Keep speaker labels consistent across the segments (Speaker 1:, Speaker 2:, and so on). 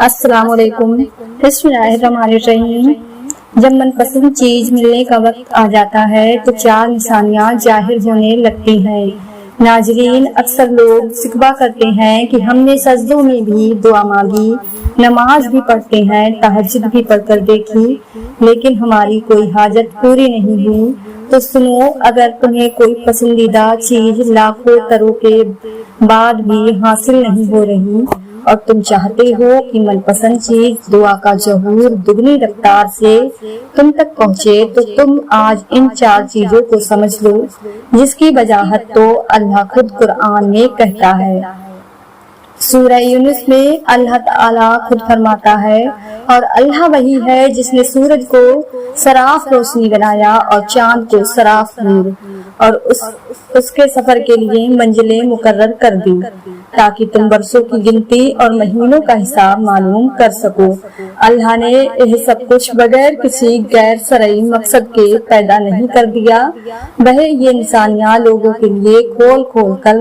Speaker 1: السلام علیکم۔ بسم اللہ الرحمن الرحیم۔ جب من پسند چیز ملنے کا وقت آ جاتا ہے تو چار نشانیاں ظاہر ہونے لگتی ہیں۔ ناظرین، اکثر لوگ شکوہ کرتے ہیں کہ ہم نے سجدوں میں بھی دعا مانگی، نماز بھی پڑھتے ہیں، تہجد بھی پڑھ کر دیکھی، لیکن ہماری کوئی حاجت پوری نہیں ہوئی۔ تو سنو، اگر تمہیں کوئی پسندیدہ چیز لاکھوں تروں کے بعد بھی حاصل نہیں ہو رہی اور تم چاہتے ہو کہ من پسند چیز دعا کا ظہور دگنی رفتار سے تم تک پہنچے، تو تم آج ان چار چیزوں کو سمجھ لو، جس کی وضاحت تو اللہ خود قرآن میں کہتا ہے۔ سورہ یونس میں اللہ تعالیٰ خود فرماتا ہے، اور اللہ وہی ہے جس نے سورج کو صراف روشنی بنایا اور چاند کو صراف نور، اور اس کے سفر کے لیے منزلیں مقرر کر دی تاکہ تم برسوں کی گنتی اور مہینوں کا حساب معلوم کر سکو۔ اللہ نے یہ سب کچھ بغیر کسی غیر شرعی مقصد کے پیدا نہیں کر دیا، وہ یہ نشانیاں لوگوں کے لیے کھول کھول کر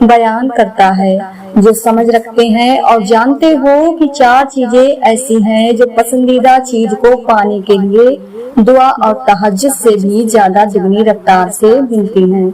Speaker 1: بیان کرتا ہے۔ جو سمجھ رکھتے ہیں اور جانتے ہو کہ چار چیزیں ایسی ہیں جو پسندیدہ چیز کو پانے کے لیے دعا اور تہجد سے بھی زیادہ دگنی رفتار سے ملتی ہیں،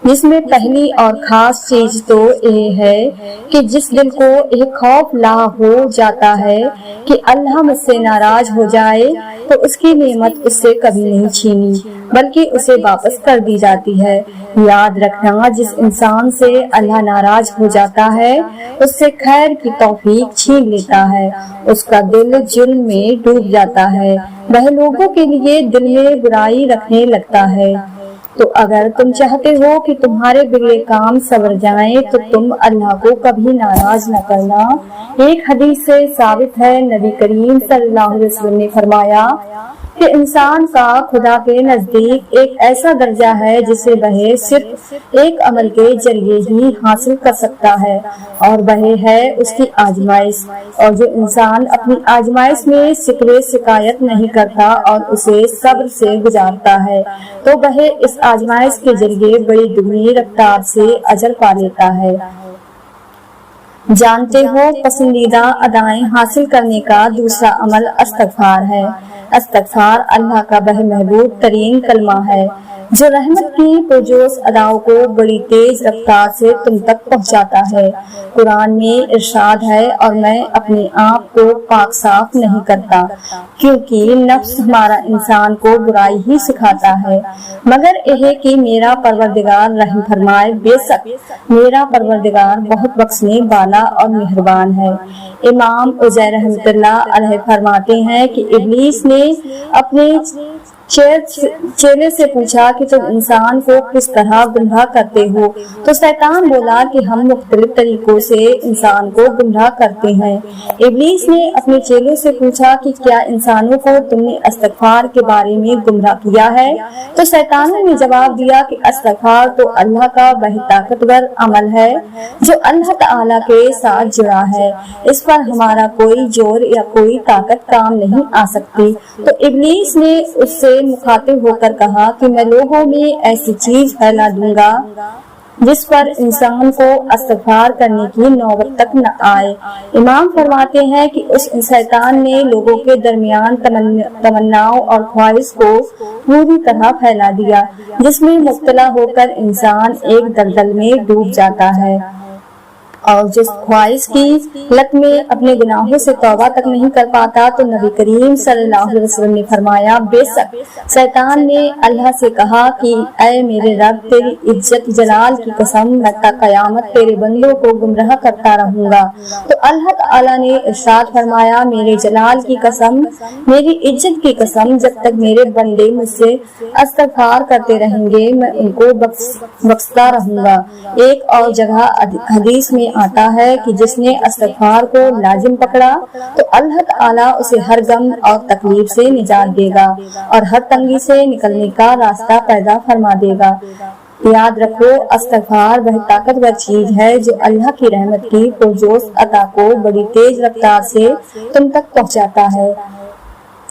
Speaker 1: جس میں پہلی اور خاص چیز تو یہ ہے کہ جس دل کو ایک خوف لاحق ہو جاتا ہے کہ اللہ مجھ سے ناراض ہو جائے تو اس کی نعمت اس سے کبھی نہیں چھینی بلکہ اسے واپس کر دی جاتی ہے۔ یاد رکھنا، جس انسان سے اللہ ناراض ہو جاتا ہے اس سے خیر کی توفیق چھین لیتا ہے، اس کا دل ظلم میں ڈوب جاتا ہے، وہ لوگوں کے لیے دل میں برائی رکھنے لگتا ہے۔ تو اگر تم چاہتے ہو کہ تمہارے بگڑے کام سنور جائیں تو تم اللہ کو کبھی ناراض نہ کرنا۔ ایک حدیث سے ثابت ہے، نبی کریم صلی اللہ علیہ وسلم نے فرمایا کہ انسان کا خدا کے نزدیک ایک ایسا درجہ ہے جسے وہ صرف ایک عمل کے ذریعے ہی حاصل کر سکتا ہے، اور وہ ہے اس کی آزمائش، اور جو انسان اپنی آزمائش میں شکوے شکایت نہیں کرتا اور اسے صبر سے گزارتا ہے تو وہ اس آزمائش کے ذریعے بڑی دگنی رفتار سے اجر پا لیتا ہے۔ جانتے ہو، پسندیدہ ادائیں حاصل کرنے کا دوسرا عمل استغفار ہے۔ استغفار اللہ کا وہ محبوب ترین کلمہ ہے جو رحمت کی پرجوش اداؤں کو بڑی تیز رفتار سے تم تک پہنچاتا ہے۔ قرآن میں ارشاد ہے، اور میں اپنے آپ کو پاک صاف نہیں کرتا، کیونکہ نفس ہمارا انسان کو برائی ہی سکھاتا ہے، مگر یہ کہ میرا پروردگار رحم فرمائے، بے شک میرا پروردگار بہت بخشنے والا اور مہربان ہے۔ امام عزیر رحمۃ اللہ علیہ فرماتے ہیں کہ ابلیس نے اپنے چیلے سے پوچھا کہ تم انسان کو کس طرح گمراہ کرتے ہو؟ تو شیطان بولا کہ ہم مختلف طریقوں سے انسان کو گمراہ کرتے ہیں۔ ابلیس نے اپنے چیلوں سے پوچھا کہ کیا انسانوں کو تم نے استغفار کے بارے میں گمراہ کیا ہے؟ تو شیطانوں نے جواب دیا کہ استغفار تو اللہ کا وہ طاقتور عمل ہے جو اللہ تعالیٰ کے ساتھ جڑا ہے، اس پر ہمارا کوئی زور یا کوئی طاقت کام نہیں آ سکتی۔ تو ابلیس نے اس سے مخاطب ہو کر کہا کہ میں لوگوں میں ایسی چیز پھیلا دوں گا جس پر انسان کو استغفار کرنے کی نوبت تک نہ آئے۔ امام فرماتے ہیں کہ اس شیطان نے لوگوں کے درمیان تمناؤں اور خواہش کو پوری طرح پھیلا دیا، جس میں مبتلا ہو کر انسان ایک دلدل میں ڈوب جاتا ہے، اور جس خواہش کی لت میں اپنے گناہوں سے توبہ تک نہیں کر پاتا۔ تو نبی کریم صلی اللہ علیہ وسلم نے فرمایا، بے شک شیطان نے اللہ سے کہا کہ اے میرے رب، تیری عزت جلال کی قسم، میں تا قیامت تیرے بندوں کو گمراہ کرتا رہوں گا۔ تو اللہ تعالیٰ نے ارشاد فرمایا، میرے جلال کی قسم، میری عزت کی قسم، جب تک میرے بندے مجھ سے استغفار کرتے رہیں گے میں ان کو بخشتا رہوں گا۔ ایک اور جگہ حدیث میں آتا ہے کہ جس نے استغفار کو لازم پکڑا تو اللہ تعالیٰ اسے ہر غم اور تکلیف سے نجات دے گا اور ہر تنگی سے نکلنے کا راستہ پیدا فرما دے گا۔ یاد رکھو، استغفار وہ طاقتور چیز ہے جو اللہ کی رحمت کی پرجوش عطا کو بڑی تیز رفتار سے تم تک پہنچاتا ہے۔